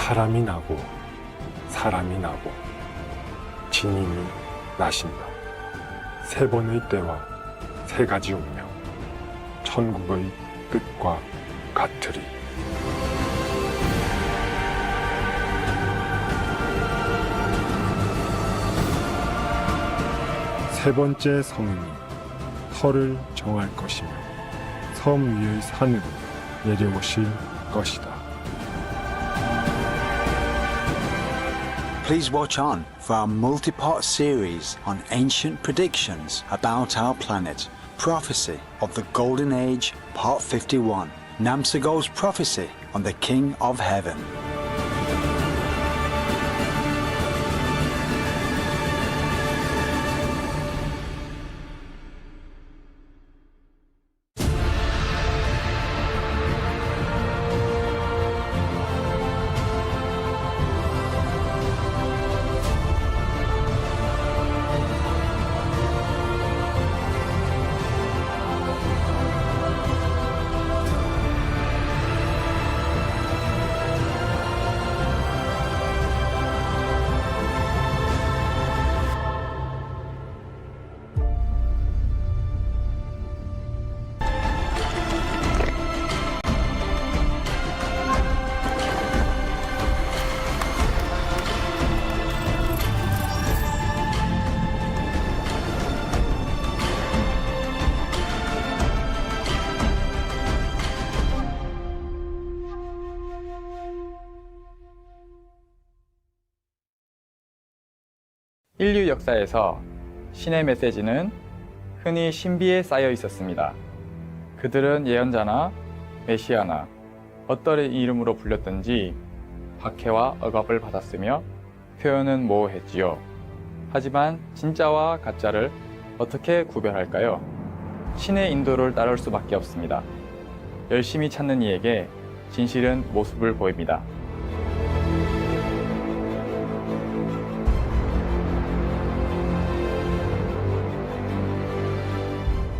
사람이 나고 사람이 나고 진인이 나신다. 세 번의 때와 세 가지 운명, 천국의 뜻과 같으리. 세 번째 성인이 터를 정할 것이며 섬 위의 산으로 내려오실 것이다. Please watch on for our multi-part series on ancient predictions about our planet. Prophecy of the Golden Age, Part 51. Namsagol's prophecy on the King of Heaven. 인류 역사에서 신의 메시지는 흔히 신비에 쌓여 있었습니다. 그들은 예언자나 메시아나 어떤 이름으로 불렸든지 박해와 억압을 받았으며 표현은 모호했지요. 하지만 진짜와 가짜를 어떻게 구별할까요? 신의 인도를 따를 수밖에 없습니다. 열심히 찾는 이에게 진실은 모습을 보입니다.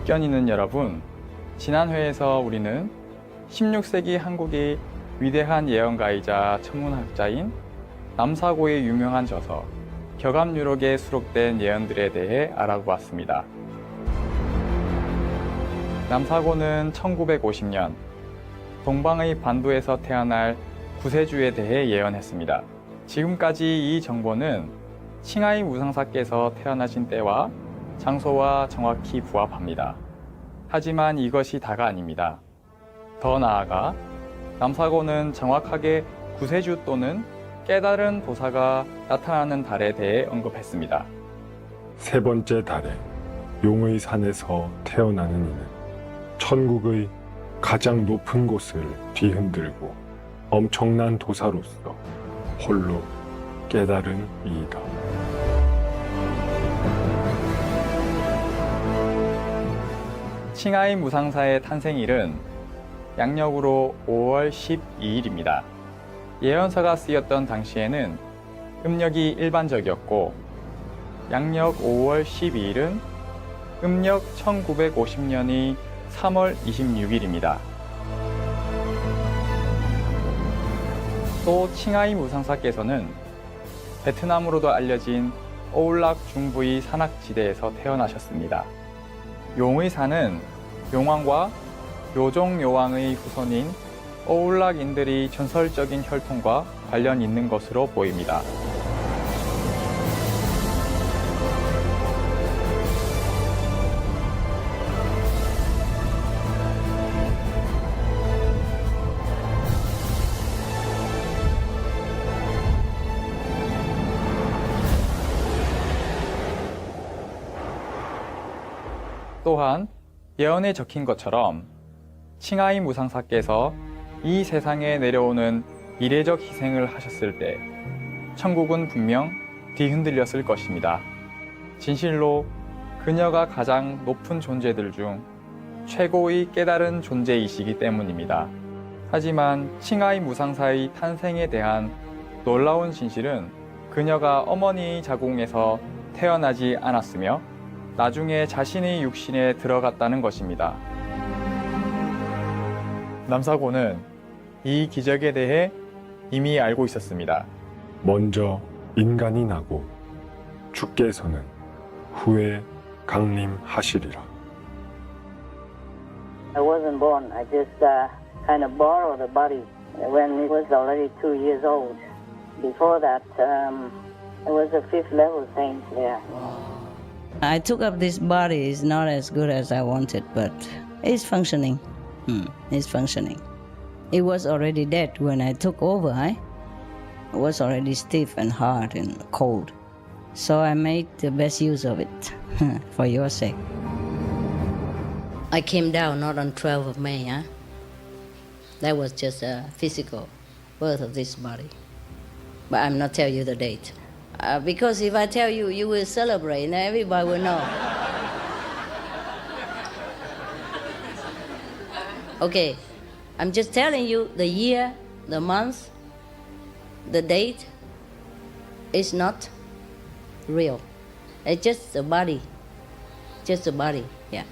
견인은 여러분, 지난 회에서 우리는 16세기 한국의 위대한 예언가이자 천문학자인 남사고의 유명한 저서 격암유록에 수록된 예언들에 대해 알아보았습니다. 남사고는 1950년 동방의 반도에서 태어날 구세주에 대해 예언했습니다. 지금까지 이 정보는 칭하이 무상사께서 태어나신 때와 장소와 정확히 부합합니다. 하지만 이것이 다가 아닙니다. 더 나아가 남사고는 정확하게 구세주 또는 깨달은 보사가 나타나는 달에 대해 언급했습니다. 세 번째 달에 용의 산에서 태어나는 이는 천국의 가장 높은 곳을 뒤흔들고 엄청난 도사로서 홀로 깨달은 이이다. 칭하이 무상사의 탄생일은 양력으로 5월 12일입니다. 예언서가 쓰였던 당시에는 음력이 일반적이었고 양력 5월 12일은 음력 1950년의 3월 26일입니다. 또 칭하이 무상사께서는 베트남으로도 알려진 오울락 중부의 산악지대에서 태어나셨습니다. 용의 산은 용왕과 묘종 요왕의 후손인 오울락인들이 전설적인 혈통과 관련 있는 것으로 보입니다. 또한 예언에 적힌 것처럼 칭하이 무상사께서 이 세상에 내려오는 이례적 희생을 하셨을 때 천국은 분명 뒤흔들렸을 것입니다. 진실로 그녀가 가장 높은 존재들 중 최고의 깨달은 존재이시기 때문입니다. 하지만 칭하이 무상사의 탄생에 대한 놀라운 진실은 그녀가 어머니의 자궁에서 태어나지 않았으며 나중에 자신의 육신에 들어갔다는 것입니다. 남사고는 이 기적에 대해 이미 알고 있었습니다. 먼저 인간이 나고 주께서는 후에 강림하시리라. I wasn't born. I just kind of borrowed the body when it was already 2 years old. Before that, I was a fifth level saint there. I took up this body. It's not as good as I wanted, but it's functioning. It's functioning. It was already dead when I took over. It was already stiff and hard and cold. So I made the best use of it for your sake. I came down not on 12th of May. That was just a physical birth of this body. But I'm not tell you the date. Because if I tell you, you will celebrate and everybody will know. Okay, I'm just telling you the year, the month, the date is not real. It's just a body. Just a body, yeah.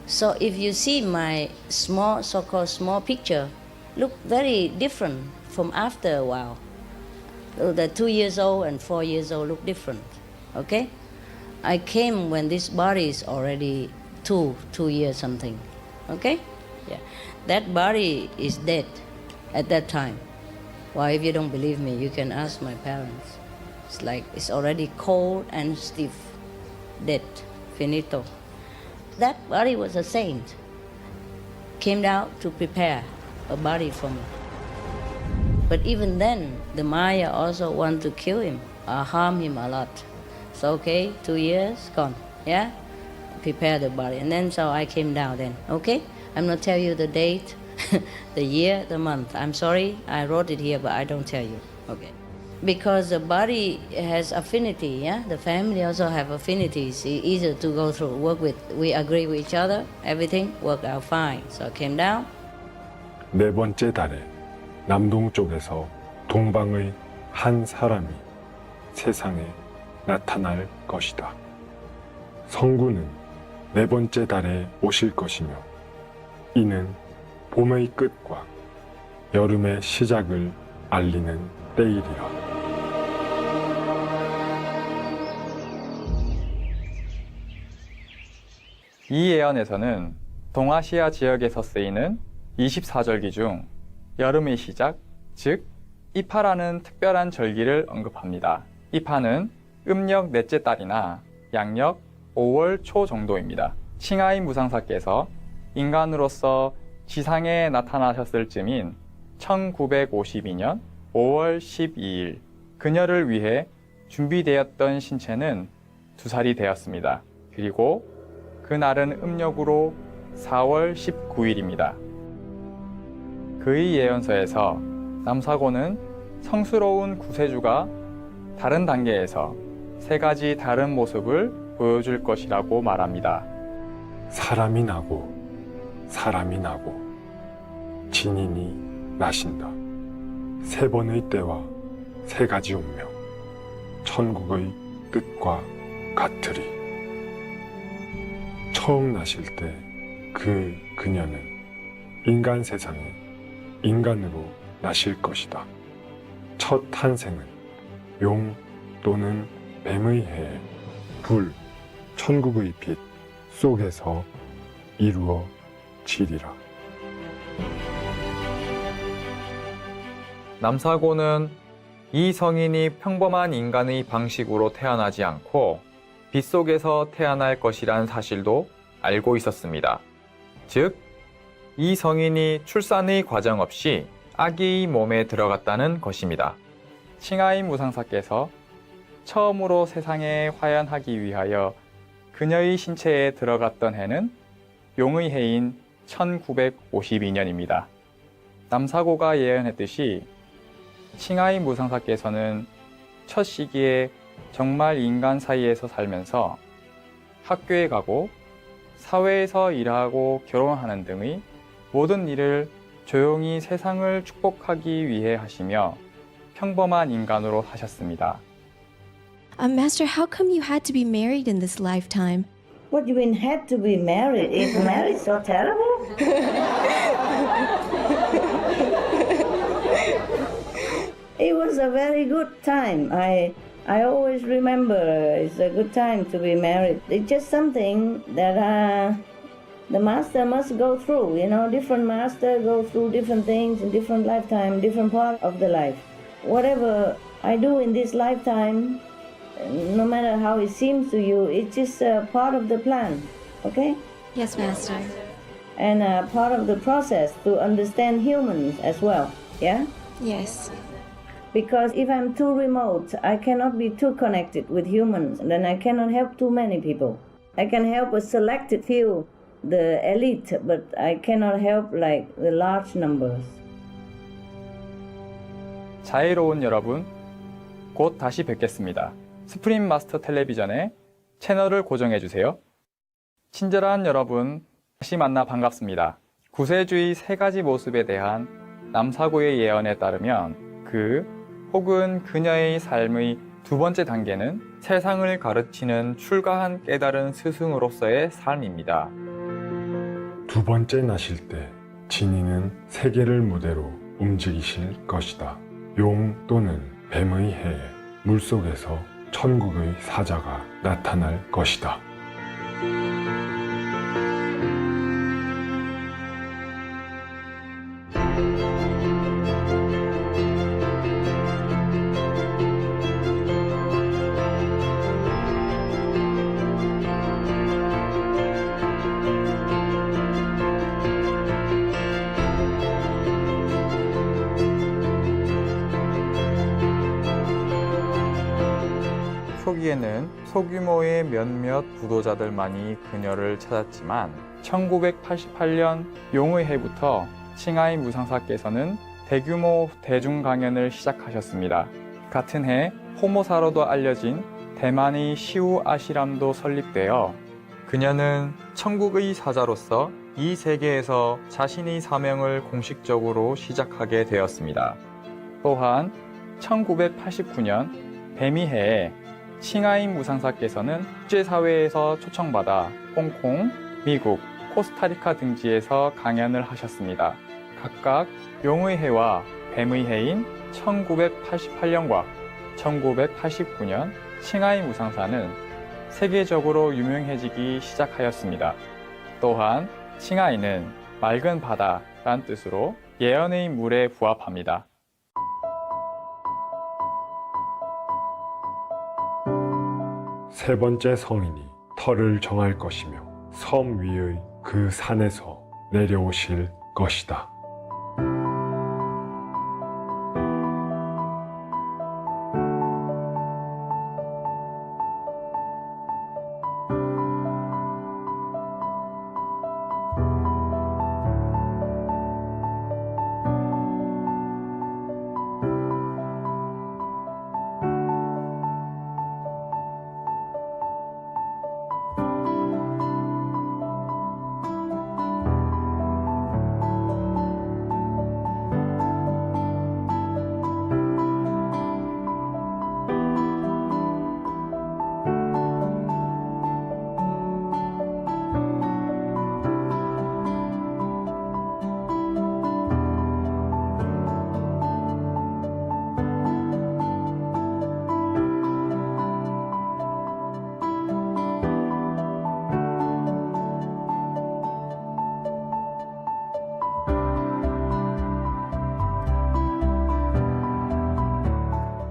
So if you see my small, so-called small picture, look very different from after a while. The 2 years old and 4 years old look different, okay? I came when this body is already 2 years something, okay? Yeah, that body is dead at that time. Well, if you don't believe me, you can ask my parents. It's like it's already cold and stiff, dead, finito. That body was a saint. Came down to prepare a body for me. But even then, the Maya also want to kill him or harm him a lot. So okay, 2 years gone, yeah? Prepare the body. And then so I came down then, okay? I'm not tell you the date, the year, the month. I'm sorry, I wrote it here, but I don't tell you, okay? Because the body has affinity, yeah? The family also have affinities. It's easier to go through, work with. We agree with each other, everything worked out fine. So I came down. 네 번째 달에 남동쪽에서 동방의 한 사람이 세상에 나타날 것이다. 성군은 네 번째 달에 오실 것이며 이는 봄의 끝과 여름의 시작을 알리는 때이리라. 이 예언에서는 동아시아 지역에서 쓰이는 24절기 중 여름의 시작, 즉 이파라는 특별한 절기를 언급합니다. 이파는 음력 넷째 달이나 양력 5월 초 정도입니다. 칭하이 무상사께서 인간으로서 지상에 나타나셨을 즈음인 1952년 5월 12일 그녀를 위해 준비되었던 신체는 2살이 되었습니다. 그리고 그날은 음력으로 4월 19일입니다. 그의 예언서에서 남사고는 성스러운 구세주가 다른 단계에서 3가지 다른 모습을 보여줄 것이라고 말합니다. 사람이 나고 사람이 나고 진인이 나신다. 3번의 때와 3가지 운명, 천국의 뜻과 같으리. 처음 나실 때 그녀는 인간 세상에 인간으로 나실 것이다. 첫 탄생은 용 또는 뱀의 해, 불, 천국의 빛 속에서 이루어지리라. 남사고는 이 성인이 평범한 인간의 방식으로 태어나지 않고 빛 속에서 태어날 것이란 사실도 알고 있었습니다. 즉, 이 성인이 출산의 과정 없이 아기의 몸에 들어갔다는 것입니다. 칭하이 무상사께서 처음으로 세상에 화연하기 위하여 그녀의 신체에 들어갔던 해는 용의 해인 1952년입니다. 남사고가 예언했듯이 칭하이 무상사께서는 첫 시기에 정말 인간 사이에서 살면서 학교에 가고 사회에서 일하고 결혼하는 등의 모든 일을 조용히 세상을 축복하기 위해 하시며 평범한 인간으로 사셨습니다. Master, how come you had to be married in this lifetime? What do you mean had to be married? Is marriage so terrible? a very good time. I always remember it's a good time to be married. It's just something that the master must go through. You know, different master go through different things in different lifetime, different part of the life. Whatever I do in this lifetime, no matter how it seems to you, it's just a part of the plan. Okay? Yes, Master. And part of the process to understand humans as well. Yeah? Yes. Because if I'm too remote, I cannot be too connected with humans, then I cannot help too many people. I can help a selected few, the elite, but I cannot help like the large numbers. 자애로운 여러분, 곧 다시 뵙겠습니다. 스프림 마스터 텔레비전의 채널을 고정해 주세요. 친절한 여러분, 다시 만나 반갑습니다. 구세주의 세 가지 모습에 대한 남사고의 예언에 따르면 그 혹은 그녀의 삶의 두 번째 단계는 세상을 가르치는 출가한 깨달은 스승으로서의 삶입니다. 두 번째 나실 때 진이는 세계를 무대로 움직이실 것이다. 용 또는 뱀의 해에 물속에서 천국의 사자가 나타날 것이다. 초기에는 소규모의 몇몇 부도자들만이 그녀를 찾았지만 1988년 용의 해부터 칭하이 무상사께서는 대규모 대중 강연을 시작하셨습니다. 같은 해 호모사로도 알려진 대만의 시우 아시람도 설립되어 그녀는 천국의 사자로서 이 세계에서 자신의 사명을 공식적으로 시작하게 되었습니다. 또한 1989년 뱀의 해에 칭하이 무상사께서는 국제사회에서 초청받아 홍콩, 미국, 코스타리카 등지에서 강연을 하셨습니다. 각각 용의 해와 뱀의 해인 1988년과 1989년 칭하이 무상사는 세계적으로 유명해지기 시작하였습니다. 또한 칭하이는 맑은 바다란 뜻으로 예언의 물에 부합합니다. 세 번째 성인이 터를 정할 것이며 섬 위의 그 산에서 내려오실 것이다.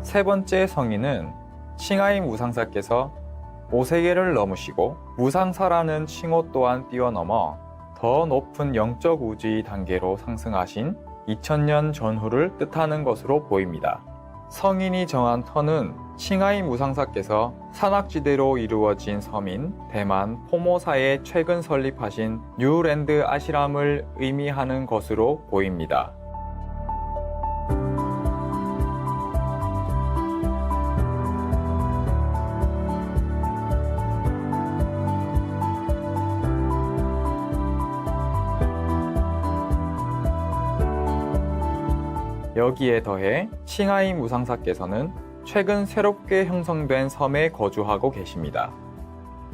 세 번째 성인은 칭하이 무상사께서 5세계를 넘으시고 무상사라는 칭호 또한 뛰어넘어 더 높은 영적 우주의 단계로 상승하신 2000년 전후를 뜻하는 것으로 보입니다. 성인이 정한 터는 칭하이 무상사께서 산악지대로 이루어진 섬인 대만 포모사에 최근 설립하신 뉴랜드 아시람을 의미하는 것으로 보입니다. 여기에 더해 칭하이 무상사께서는 최근 새롭게 형성된 섬에 거주하고 계십니다.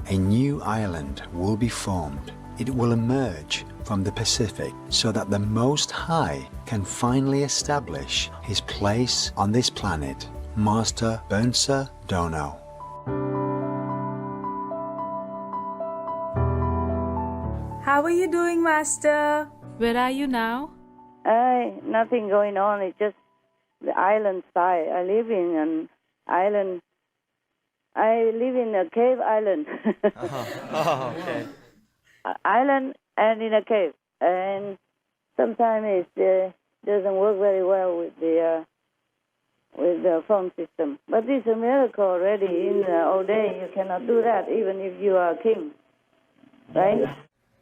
A new island will be formed it will emerge from the Pacific so that the Most High can finally establish his place on this planet, Master Bönsa Dono. How are you doing, Master? Where are you now? Nothing going on. It's just the island side. I live in an island. I live in a cave island. okay. Island and in a cave. And sometimes it doesn't work very well with the phone system. But it's a miracle already. In the old day, you cannot do that, even if you are a king. Right?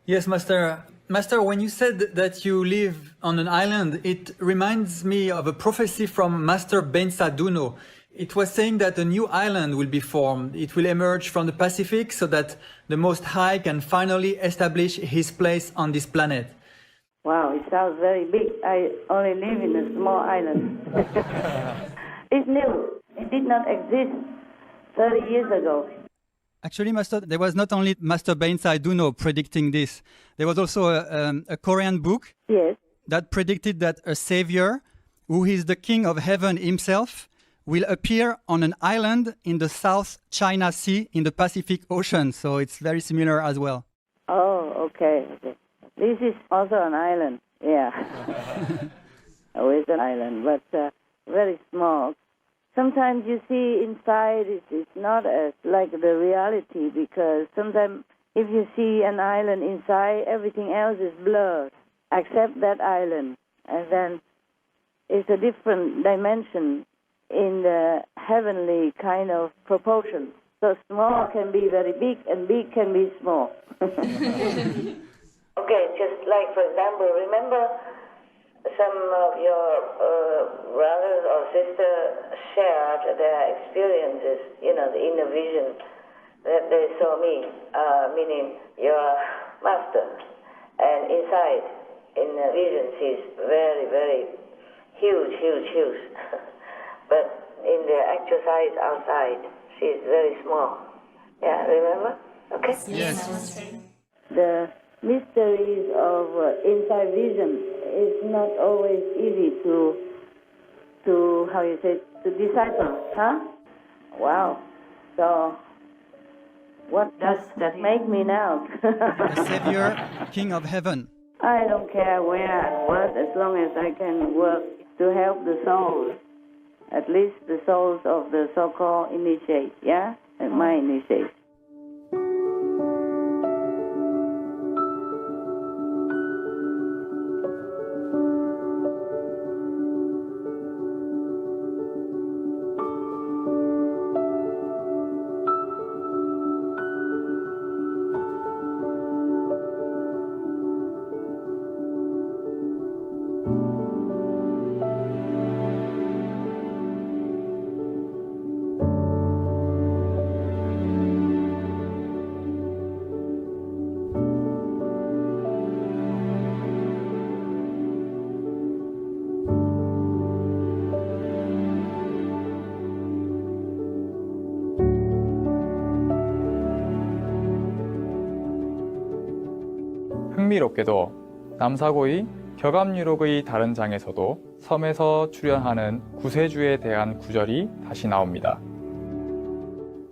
Yes, Master. Master, when you said that you live on an island, it reminds me of a prophecy from Master Bönsa Dono. It was saying that a new island will be formed. It will emerge from the Pacific so that the Most High can finally establish his place on this planet. Wow, it sounds very big. I only live in a small island. It's new. It did not exist 30 years ago. Actually, Master, there was not only Master Bönsa Dono predicting this. There was also a Korean book Yes. that predicted that a savior, who is the king of heaven himself, will appear on an island in the South China Sea in the Pacific Ocean. So it's very similar as well. Oh, okay. This is also an island. Yeah. It's an island, but very small. Sometimes you see inside, it's not as like the reality, because sometimes if you see an island inside, everything else is blurred except that island. And then it's a different dimension in the heavenly kind of proportion. So small can be very big and big can be small. Okay, just like, for example, remember some of your brothers or sisters shared their experiences, in the vision that they saw me, meaning your master. And inside, in the vision, she's very, very huge. But in the actual size outside, she's very small. Yeah, remember? Okay? Yes. The mysteries of inside vision is not always easy to to decipher, huh? Wow. So what does that make me now? The savior, king of heaven. I don't care where and what, as long as I can work to help the souls, at least the souls of the so-called initiates, yeah? And my initiates. 흥미롭게도 남사고의 격암유록의 다른 장에서도 섬에서 출현하는 구세주에 대한 구절이 다시 나옵니다.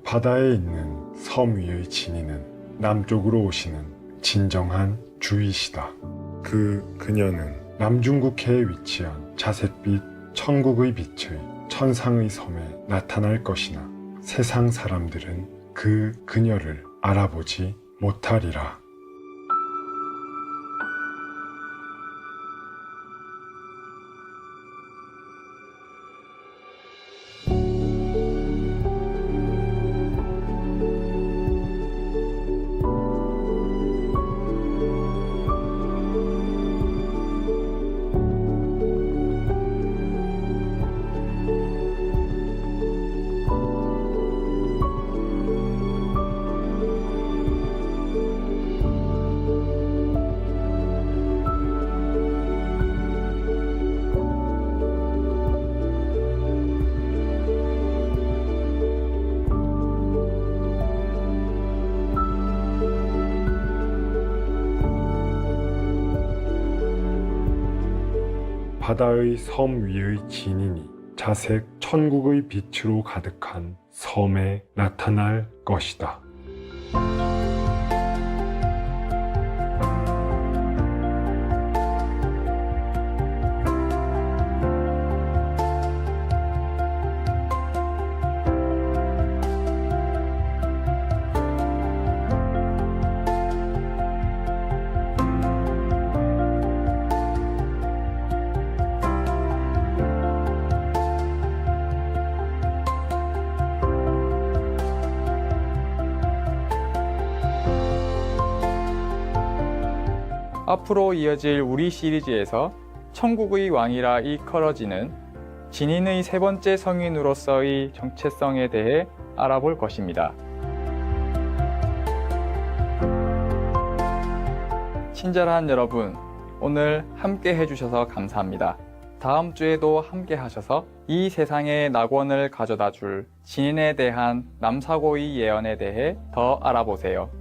바다에 있는 섬 위의 진이는 남쪽으로 오시는 진정한 주이시다. 그녀는 남중국해에 위치한 자샛빛 천국의 빛의 천상의 섬에 나타날 것이나 세상 사람들은 그녀를 알아보지 못하리라. 바다의 섬 위의 진인이 자색 천국의 빛으로 가득한 섬에 나타날 것이다. 앞으로 이어질 우리 시리즈에서 천국의 왕이라 일컬어지는 진인의 세 번째 성인으로서의 정체성에 대해 알아볼 것입니다. 친절한 여러분, 오늘 함께 해주셔서 감사합니다. 다음 주에도 함께 하셔서 이 세상의 낙원을 가져다 줄 진인에 대한 남사고의 예언에 대해 더 알아보세요.